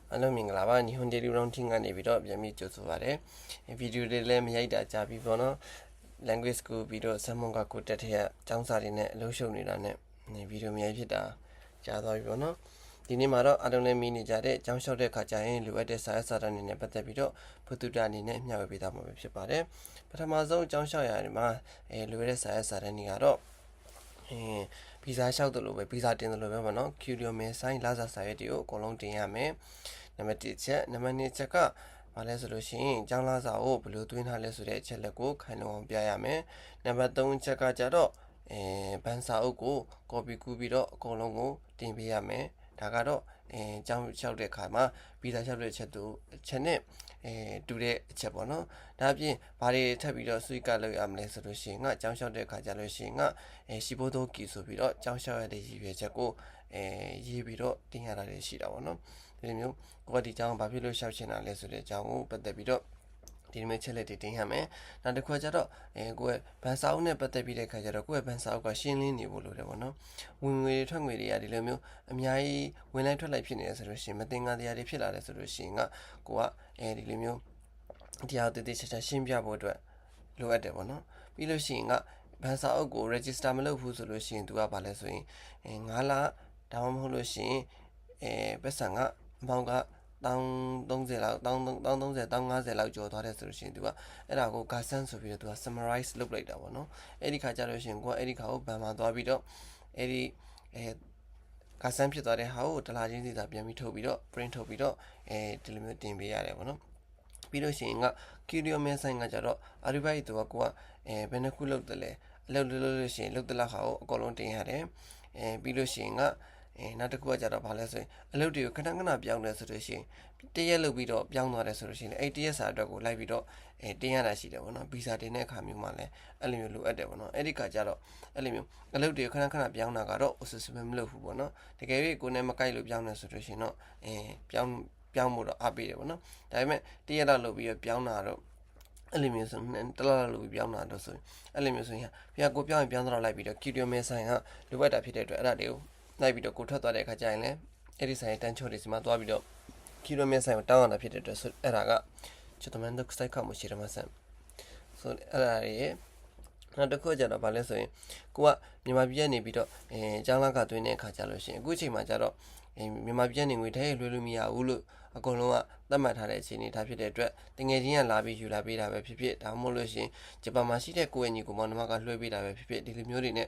အားလုံးမင်္ဂလာပါညီဟွန်ဒေလီရောင်းတင်ကနေပြီးတော့ပြန်ပြီးကြိုဆိုပါရစေဗီဒီယိုတွေလည်းမရိုက်တာကြာပြီပေါ့နော် language ကိုပြီးတော့ဆမ်မွန်ကကိုတက်ထက်အကြောင်းစာတွေနဲ့အလုပ်ရှုပ်နေတာနဲ့ဗီဒီယိုမရိုက်ဖြစ်တာကြာသွားပြီပေါ့နော်ဒီနေ့မှာတော့အားလုံးလည်းမိနေကြတဲ့အကြောင်းလျှောက်တဲ့ခါကျရင်လိုအပ်တဲ့စာစာတမ်းတွေနဲ့ပတ်သက်ပြီးတော့ဖတ်သူတာအနေနဲ့မျှဝေပေးသွားမှာဖြစ်ပါတယ်ပထမဆုံးအကြောင်းလျှောက်ရရင်မှာလိုအပ်တဲ့စာစာတမ်းတွေကတော့ဗီဇာလျှောက်တယ်လို့ပဲဗီဇာတင်တယ်လို့ပဲပေါ့နော် Curio Mail Sign လာစာစာရွက်တွေကိုအကုန်လုံးတင်ရမယ်နံပါတ်1ချက်နံပါတ်2ချက်ကဘာလဲဆိုလို့ရှိရင်ကျောင်းလာစာကိုဘယ်လိုသွင်းထားလဲဆိုတဲ့အချက်လက်ကိုခိုင်လုံအောင်ပြရမယ်နံပါတ်3ချက်ကကြတော့ဘန်စာအုပ်ကို copy ကူးပြီးတော့အကုန်လုံးကိုတင်ပေးရမယ်ဒါကတော့ကျောင်းလျှောက်တဲ့အခါမှာဗီဇာလျှောက်တဲ့ချက်တို့ချက်နဲ့တူတဲ့အချက်ပေါ့နော်ဒါအပြင်ဘာတွေထပ်ပြီးတော့ switch ကလုပ်ရမလဲဆိုလို့ရှိရင်ကျောင်းလျှောက်တဲ့အခါကျလို့ရှိရင်ရှိဖို့တော့ကီဆိုပြီးတော့ကျောင်းလျှောက်ရတဲ့ရည်ရွယ်ချက်ကိုရေးပြီးတော့တင်ရတာလည်းရှိတာပေါ့နော်ဒီလိုမျိုးကိုကဒီကျောင်းဘာဖြစ်လို့လျှောက်ချင်တာလဲဆိုတဲ့အကြောင်းကိုပတ်သက်ပြီးတော့ဒီလိုမျိုးချက်လက်တွေတင်ရမယ်နောက်တစ်ခါကျတော့ကိုယ့်ဘန်စာအုပ်နဲ့ပတ်သက်ပြီးတဲ့ခါကျတော့ကိုယ့်ရဲ့ဘန်စာအုပ်ကရှင်းလင်းနေဖို့လိုတယ်ပေါ့နော်ဝင်ငွေထွက်ငွေတွေကဒီလိုမျိုးအများကြီးဝင်လိုက်ထွက်လိုက်ဖြစ်နေရဆိုလို့ရှိရင်မတင်ငါတရားတွေဖြစ်လာတယ်ဆိုလို့ရှိရင်ကိုကဒီလိုမျိုးတရားတည်တည်ချာချာရှင်းပြဖို့အတွက်လိုအပ်တယ်ပေါ့နော်ပြီးလို့ရှိရင်ဘန်စာအုပ်ကို register မလုပ်ဘူးဆိုလို့ရှိရင်သူကဘာလဲဆိုရင်9လဒါမှမဟုတ်လို့ရှိရင်ပတ်စံကအမောင်က1030လောက်1030 1050လောက်ကျော်သွားတယ်ဆိုလို့ရှိရင်သူကအဲ့ဒါကိုဂါဆန်ဆိုပြီးတော့သူက summarize လုပ်လိုက်တာပေါ့နော်အဲ့ဒီခါကျတော့ရှင်ကိုကအဲ့ဒီခါကိုဘန်မှာသွားပြီးတော့အဲ့ဒီဂါဆန်ဖြစ်သွားတဲ့ဟာကိုတလားချင်းစီသာပြန်ပြီးထုတ်ပြီးတော့ print ထုတ်ပြီးတော့ဒီလိုမျိုးတင်ပေးရတယ်ပေါ့နော်ပြီးလို့ရှိရင်Curio Mail Sign ကကြတော့ Arrival သူကကိုကဘယ်နှခုလုပ်တယ်လဲအလုပ်လုပ်လို့ရှိရင်လုပ်တဲ့လောက်ဟာကိုအကုန်လုံးတင်ရတယ်ပြီးလို့ရှိရင်နောက်တစ်ခုကကြတော့ဘာလဲဆိုရင်အလုပ်တွေကိုခဏခဏပြောင်းတယ်ဆိုလို့ရှိရင်တရက်လုပ်ပြီးတော့ပြောင်းသွားတယ်ဆိုလို့ရှိရင်အဲ့တရက်စာအတွက်ကိုလိုက်ပြီးတော့တင်ရတာရှိတယ်ပေါ့နော်ဗီဇာတင်တဲ့အခါမျိုးမှာလည်းအဲ့လိုမျိုးလိုအပ်တယ်ပေါ့နော်အဲ့ဒီခါကျတော့အဲ့လိုမျိုးအလုပ်တွေကိုခဏခဏပြောင်းတာကတော့အဆူဆူမလုပ်ဘူးပေါ့နော်တကယ်၍ကိုယ်နဲ့မကိုက်လို့ပြောင်းတယ်ဆိုလို့ရှိရင်တော့ပြောင်းဖို့တော့အားပေးတယ်ပေါ့နော်ဒါပေမဲ့တရက်လောက်လုပ်ပြီးတော့ပြောင်းတာတော့အဲ့လိုမျိုးဆိုတလားလို့ပြောင်းတာတော့ဆိုရင်အဲ့လိုမျိုးဆိုရင်ပြကိုပြောင်းရင်ပြောင်းတော့လိုက်ပြီးတော့ Curio Mail Sign ကလိုအပ်တာဖြစ်တဲ့အတွက်အဲ့ဒါတွေကိုလိုက်ပြီးတော့ကိုထွက်သွားတဲ့အခါကျရင်လည်းအဲ့ဒီဆိုင်တန်းချော့တွေစီမှာသွားပြီးတော့ Curio Mail Sign ကိုတောင်းရတာဖြစ်တဲ့အတွက်အဲ့ဒါကちょっと面倒くさいかもしれませんဆိုအဲ့ဒါရဲ့နောက်တစ်ခုကျတော့ဗာလဲဆိုရင်ကိုကမြန်မာပြည်ကနေပြီးတော့ကျောင်းလာကတွင်းတဲ့အခါကျလို့ရှိရင်အခုချိန်မှာကျတော့မြန်မာပြည်ကနေငွေထဲလွှဲလို့မရဘူးလို့အကုန်လုံးကသတ်မှတ်ထားတဲ့အခြေအနေထားဖြစ်တဲ့အတွက်တငယ်ချင်းကလာပြီးယူလာပေးတာပဲဖြစ်ဖြစ်ဒါမှမဟုတ်လို့ရှိရင်ဂျပန်မှာရှိတဲ့ကိုယ့်ရဲ့ညီကိုမောင်နှမကလွှဲပေးတာပဲဖြစ်ဖြစ်ဒီလိုမျိုးတွေနဲ့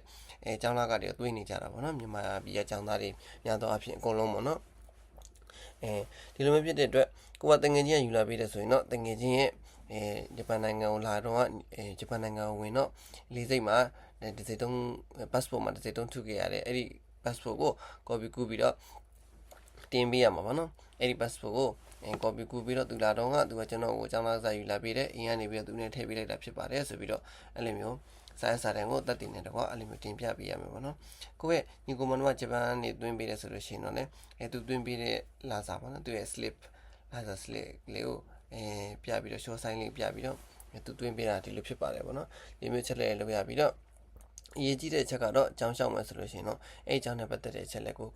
ကျောင်းလာကတွေတွေးနေကြတာပေါ့နော်မြန်မာပြည်ကကျောင်းသားတွေများသောအားဖြင့်အကုန်လုံးပေါ့နော်ဒီလိုမျိုးဖြစ်တဲ့အတွက်ကိုကတငယ်ချင်းကယူလာပေးတယ်ဆိုရင်တော့တငယ်ချင်းရဲ့ဂျပန်နိုင်ငံကိုလာတော့ဂျပန်နိုင်ငံကိုဝင်တော့လေးစိတ်မှာဒီစိတ်တုံး passport မှာဒီစိတ်တုံးထုတ်ခဲ့ရတယ်အဲ့ဒီ passport ကို copy ကူးပြီးတော့တင်ပေးရမှာပေါ့နော်အဲ့ဒီ passport ကိုcopy ကူးပြီးတော့သူလာတော့သူကကျွန်တော်ကိုအကြောင်းသားစာယူလာပေးတယ်အင်းကနေပြီးတော့သူနဲ့ထည့်ပေးလိုက်တာဖြစ်ပါတယ်ဆိုပြီးတော့အဲ့လိုမျိုးစာတန်ကိုတက်တင်နေတော့အဲ့လိုမျိုးတင်ပြပေးရမယ်ပေါ့နော်ကိုယ့်ရဲ့ညီကိုမနမဂျပန်နေသွင်းပေးတယ်ဆိုလို့ရှိရင်တော့လေသူသွင်းပေးတဲ့လာစာပေါ့နော်သူရဲ့ slip လာစာ slip လေးကိုပြပြီးတော့ show sign လေးပြပြီးတော့သူသွင်းပေးတာဒီလိုဖြစ်ပါတယ်ပေါ့နော်ဒီမျိုးချက်လေးလုပ်ရပြီးတော့အရေးကြီးတဲ့အချက်ကတော့အကြောင်းရှောက်မယ်ဆိုလို့ရှိရင်တော့အဲ့အကြောင်းနဲ့ပတ်သက်တဲ့အချက်လက်ကိုက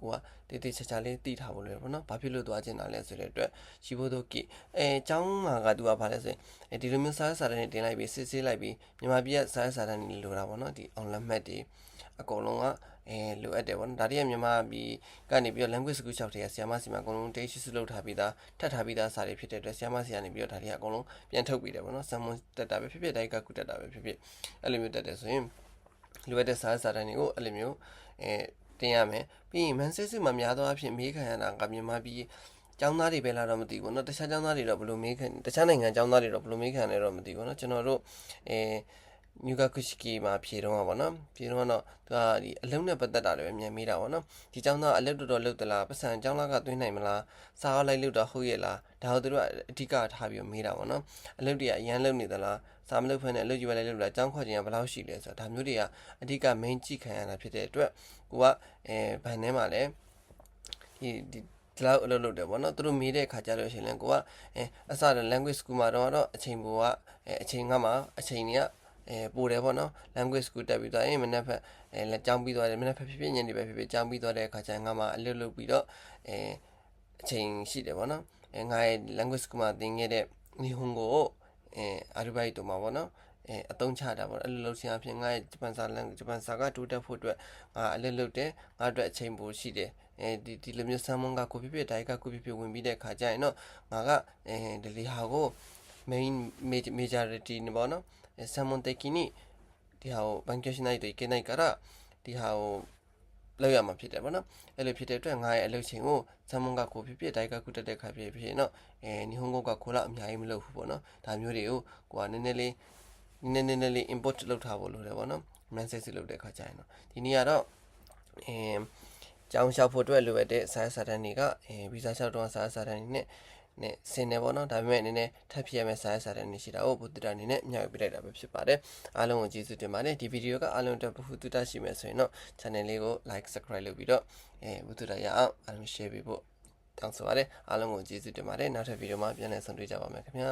တေးသေးချာချာလေးသိထားဖို့လိုတယ်ပေါ့နော်။ဘာဖြစ်လို့သွားကျင်တာလဲဆိုတဲ့အတွက်ရှိဖို့တော့အကြောင်းမှာကသူကဘာလဲဆိုရင်ဒီလိုမျိုးစာတမ်းတွေတင်လိုက်ပြီးစစ်ဆေးလိုက်ပြီးမြန်မာပြည်ကစာတမ်းတွေလိုတာပေါ့နော်ဒီ online map တွေအကုန်လုံးကလိုအပ်တယ်ပေါ့နော်ဒါတည်းမြန်မာပြည်ကနေပြီးတော့ language school 6တွေကဆီယမစီမှာအကုန်လုံး text စုလုပ်ထားပြီးသားထပ်ထားပြီးသားစာတွေဖြစ်တဲ့အတွက်ဆီယမစီကနေပြီးတော့ဒါတွေအကုန်လုံးပြန်ထုတ်ပြီးတယ်ပေါ့နော်။ဆမ်မွန်တက်တာပဲဖြစ်ဖြစ်တိုင်းကကုတက်တာပဲဖြစ်ဖြစ်အဲ့လိုမျိုးတက်တယ်ဆိုရင်လိုအပ်တဲ့စာတမ်းတွေကိုအဲ့လိုမျိုးတင်ရမယ်ပြီးရင်မန်စစ်စစ်မှာများသောအားဖြင့်မေးခံရတာကမြန်မာပြည်ကျောင်းသားတွေပဲလာတော့မသိဘူးเนาะတခြားကျောင်းသားတွေတော့ဘယ်လိုမေးခံတခြားနိုင်ငံကျောင်းသားတွေတော့ဘယ်လိုမေးခံလဲတော့မသိဘူးเนาะကျွန်တော်တို့ညူကကုရှိကီမှာဖြေတော့ပါနော်ဖြေတော့သူကဒီအလုံးနဲ့ပတ်သက်တာတွေပဲမြန်မေးတာပေါ့နော်ဒီကျောင်းသားအလုပ်တော်လုပ်သလားပတ်စံကျောင်းလာကသွင်းနိုင်မလားစားလိုက်လို့တော့ဟုတ်ရဲ့လားဒါကိုတို့ကအဓိကထားပြီးမေးတာပေါ့နော်အလုပ်တွေကအရန်လုပ်နေသလားစာမလုပ်ဖ ೇನೆ အလုပ်ကြီးပဲလိုက်လုပ်လားကျောင်းခွက်ချင်းကဘယ်လောက်ရှိလဲဆိုတော့ဒါမျိုးတွေကအဓိက main ကြည့်ခံရတာဖြစ်တဲ့အတွက်ကိုကဘန်ထဲမှာလည်းဒီလောက်အလုပ်လုပ်တယ်ပေါ့နော်သူတို့မေးတဲ့အခါကျတော့ရှင်လဲကိုကအစတဲ့ language school မှာတော့အချိန်ပေါ်ကအချိန်ကမှအချိန်တွေကပို့တယ်ပေါ့နော် language school တက်ပြီးသွားရင်မနေ့ဖက်လက်ကြောင်းပြီးသွားတယ်မနေ့ဖက်ဖြစ်ဖြစ်ညနေပဲဖြစ်ဖြစ်ကြောင်းပြီးသွားတဲ့အခါကျရင်ငါမှအလုပ်လုပ်ပြီးတော့ အချိန်ရှိတယ်ပေါ့နော်ငါရဲ့ language school မှာသင်ခဲ့တဲ့日本語ကိုアルバイトမှာပေါ့နော်အသုံးချတာပေါ့အဲ့လိုလုပ်ခြင်းအဖြစ်ငါရဲ့ဂျပန်စာကတိုးတက်ဖို့အတွက်ငါအလုပ်လုပ်တယ်ငါအတွက်အချိန်ပိုရှိတယ်ဒီလိုမျိုးဆမ်မွန်ကကိုဖြစ်ဒိုင်ကကိုဖြစ်ဝင်ပြီးတဲ့ခါကျရင်တော့ငါကဒီလီဟာကို main majority ねပေါ့နော်ဆမ်မွန်的にဒီဟာကို勉強しないといけないからဒီဟာကိုလောက်ရမှာဖြစ်တယ်ပေါ့နော်အဲ့လိုဖြစ်တဲ့အတွက်ငါရဲ့အလုပ်ချိန်ကိုဆမ်မွန်ကကိုဖြစ်ဒိုင်ကကိုတက်တဲ့ခါဖြစ်ရင်တော့日本語ကကိုလောက်အများကြီးမလုပ်ဘူးပေါ့နော်ဒါမျိုးတွေကိုကိုကနည်းနည်းလေး import လုပ်ထားဖို့လိုတယ်ပေါ့နော် message လုပ်တဲ့ခါကျရင်တော့ဒီနေ့ကတော့ကျောင်းလျှောက်ဖို့အတွက်လိုအပ်တဲ့စာစာတန်းတွေကဗီဇာလျှောက်တော့စာစာတန်းတွေနဲ့ဆင်နေပေါ့နော်ဒါပေမဲ့အနေနဲ့ထပ်ဖြစ်ရမယ့်စာစာတန်းတွေရှိတာကိုဘုဒ္ဓတာအနေနဲ့မျှဝေပေးလိုက်တာပဲဖြစ်ပါတယ်အားလုံးကိုကျေးဇူးတင်ပါတယ်ဒီဗီဒီယိုကအားလုံးအတွက်ဘုဒ္ဓတာရှိမယ်ဆိုရင်တော့ channel လေးကို like subscribe လုပ်ပြီးတော့ဘုဒ္ဓတာရအောင်အားလုံး share ပေးဖို့တောင်းဆိုပါတယ်အားလုံးကိုကျေးဇူးတင်ပါတယ်နောက်ထပ်ဗီဒီယိုမှာပြန်လည်ဆုံတွေ့ကြပါမယ်ခင်ဗျာ